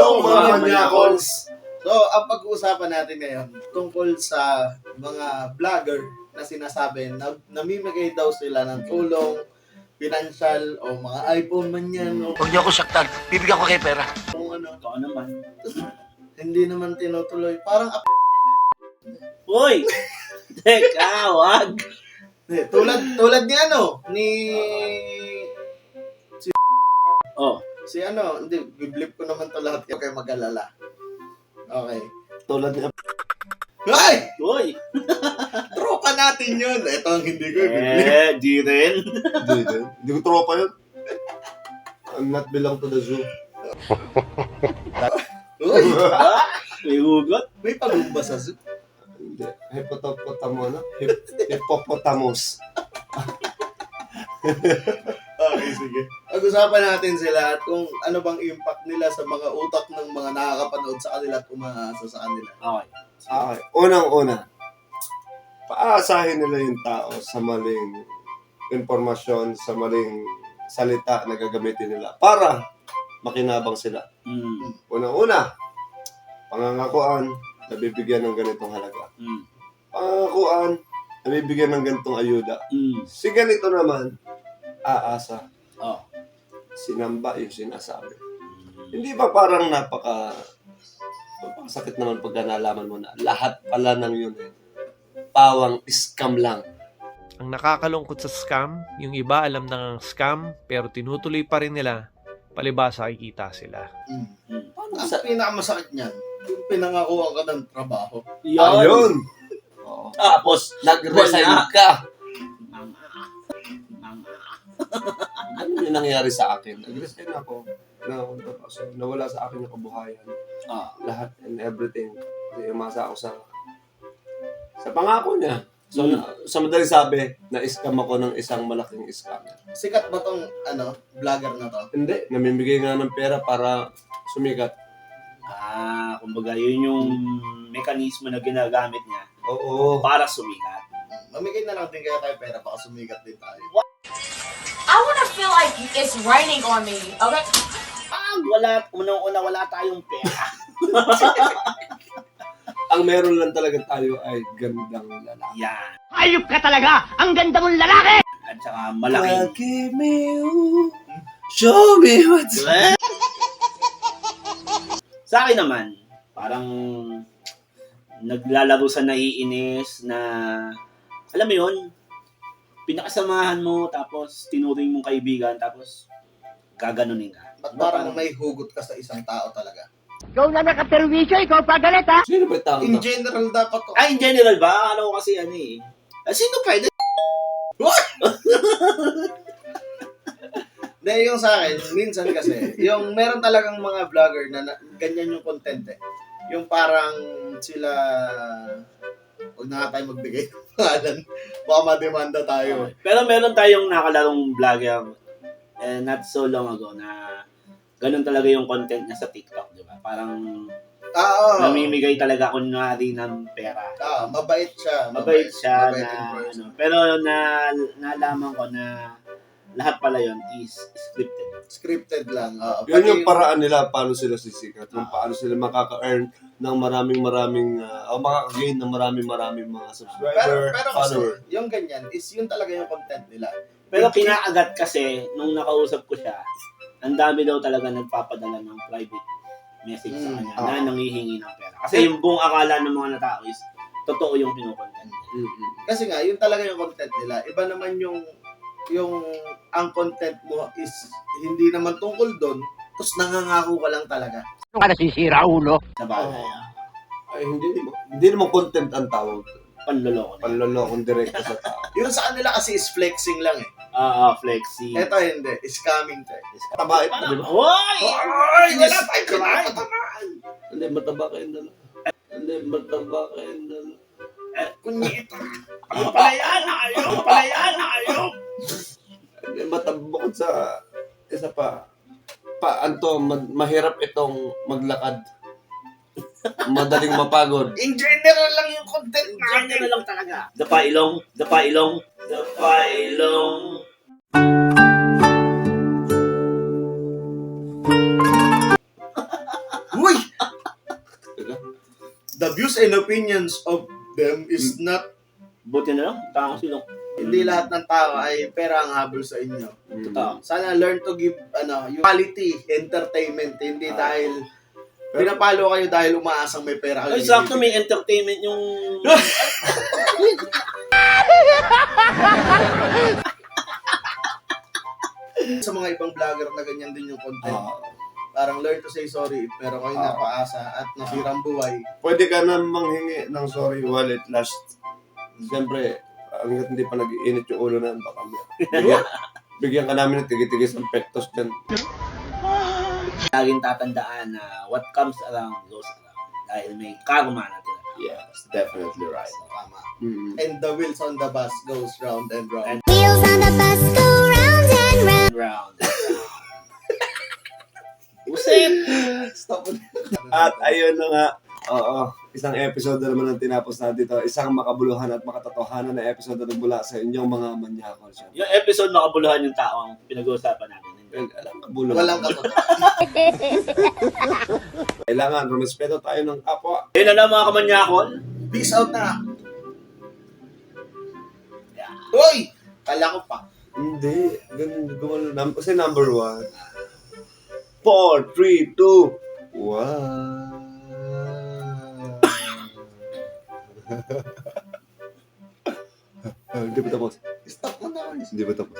Hello mga Manyakons! So, ang pag-uusapan natin ngayon tungkol sa mga vlogger na sinasabi na namimigay daw sila ng tulong, financial, o mga iPhone man yan, o Huwag niyo ako saktan. Bibigyan ko kayo pera. kung ano. Ikaw naman. Hindi naman tinutuloy. Parang, Uy! Teka, wag! tulad ni ano, ni... Oh, Si ano, hindi, biblip ko naman to lahat kayo mag-alala. Okay. Tulad niya. Ay! uy! Tropa natin yun! Ito ang hindi ko i-biblip. Di rin. Hindi ko tropa yun. I'm not belong to the zoo. Uy! May hugot. May pagumba sa zoo. Hindi. Hippopotamus. Okay, sige. Pag-usapan natin sila at kung ano bang impact nila sa mga utak ng mga nakakapanood sa kanila at umaasa sa kanila. Okay. Okay. Unang-una. Paasahin nila yung tao sa maling informasyon, sa maling salita na gagamitin nila para makinabang sila. Unang-una, pangangakuan, nabibigyan ng ganitong halaga. Pangangakuan, nabibigyan ng ganitong ayuda. Si ganito naman, aasa. Oh. Sinamba yung sinasabi. Hindi ba parang napakasakit naman pagka nalaman mo na lahat pala ng yun pawang scam lang. Ang nakakalungkot sa scam, yung iba alam na ng scam pero tinutuloy pa rin nila palibasa kikita sila. Ang pinakamasakit niyan, yung pinangakuha ka ng trabaho. Ayun! Oo. Tapos, Nag-resign ka! Ano yung nangyari sa akin? Nag-resign ako. So, nawala sa akin yung kabuhayan. Lahat and everything. Kasi umasa ako sa pangako niya. So, sa madaling sabi, na-scam ako ng isang malaking scam. Sikat ba tong vlogger na to? Hindi, namimigay nga ng pera para sumikat. Kumbaga, yun yung mekanismo na ginagamit niya Oo. para sumikat. Mamigay na lang din kaya tayo pera baka sumikat din tayo. I wanna feel like it's raining on me, okay? Unang-una, wala tayong pera. Ang meron lang talaga tayo ay gandang lalaki. Yan. Hayop ka talaga! Ang ganda mong lalaki! At saka malaking... Give me you, show me what's... Sa akin naman, parang naglalaro sa naiinis na, alam mo yun, pinakasamahan mo, tapos tinuring mong kaibigan, tapos gaganunin ka. Ba't parang may hugot ka sa isang tao talaga? Ikaw na nakaperwisyo, ikaw pa galit ha? Sino ba yung tao In na? general dapat to. In general ba? Ano ko kasi sino pwede? Dahil yung sa akin, minsan kasi, yung meron talagang mga vlogger na ganyan yung content eh. Yung parang sila, huwag na nga tayo magbigay ng pangalan, baka mademanda tayo. Pero meron tayong nakalarong vlogger not so long ago na ganun talaga yung content niya sa TikTok, di ba? Parang namimigay talaga kunwari ng pera. Mabait siya. Mabait siya mabait na in person. pero nalaman ko na lahat pala yon is scripted. Scripted lang. Yun yung paraan nila paano sila sisikat. Yung paano sila makaka-earn ng maraming o makaka-gain ng maraming mga subscriber, pero follower. kasi, yung ganyan, is yun talaga yung content nila. Pero kinaagat kasi nung nakausap ko siya, ang dami daw talaga nagpapadala ng private message sa kanya na nanghihingi ng pera. Kasi yung buong akala ng mga tao is totoo yung pinukontent. Kasi nga, yun talaga yung content nila. Iba naman yung ang content mo is hindi naman tungkol doon, tapos nangangako ka lang talaga. Ano ka nasisira, ulo? Sa bagay. Ay, hindi naman content ang tawag. Panloloko. Panlolokong direkto sa tao. Yun sa kanila kasi is flexing lang eh. Flexi. Ito hindi, scamming to eh. Tabain pa, di ba? Hoy! Ay, wala tayong kinakatamaan! Hindi, mataba kayong dala. Hindi, mataba kayong dala. Kunyita! Ayaw! Hindi, mataba bukod sa isa pa. Mahirap itong maglakad. Madaling mapagod. In general lang yung content Diyan natin. na lang talaga. Dapailong. the views and opinions of them is not, Buti na lang, tao silong. hindi lahat ng tao ay pera ang habol sa inyo. Totoo. Sana learn to give yung quality entertainment, hindi dahil pinapalo kayo dahil umaasang may pera kayo. Ay, sakto may entertainment yung... Sa mga ibang vlogger na ganyan din yung content. Parang learn to say sorry if meron kayong napaasa at nasirang buhay. Pwede ka na manghingi ng sorry while it lasts. Siyempre, hanggat hindi pa nag-iinit yung ulo na, baka bigyan ka namin ng tigit-tigis ng pektos dyan. Laging tatandaan na what comes around goes around. Dahil may karma na tinatawag. Yes, definitely right. Tama. Mm-hmm. And the wheels on the bus goes round and round. Wheels on the bus go round and round. Round. Usit! Stop it. At ayun na nga, isang episode na naman ang tinapos natin dito. Isang makabuluhan at makatotohanan na episode na nagmula sa inyong mga manyakol. Yung episode makabuluhan yung tao ang pinag-uusapan natin. Well, alam kabuluhan. Walang katotohanan. Kailangan, rumispeto tayo ng kapwa. Ayun na lang mga kamanyakol. Peace out na. Uy! Kala ko pa. Hindi. Ganun. Kasi number 1. 4, 3, 2, 1. Hindi ba tapos? Stop mo na. Hindi ba tapos?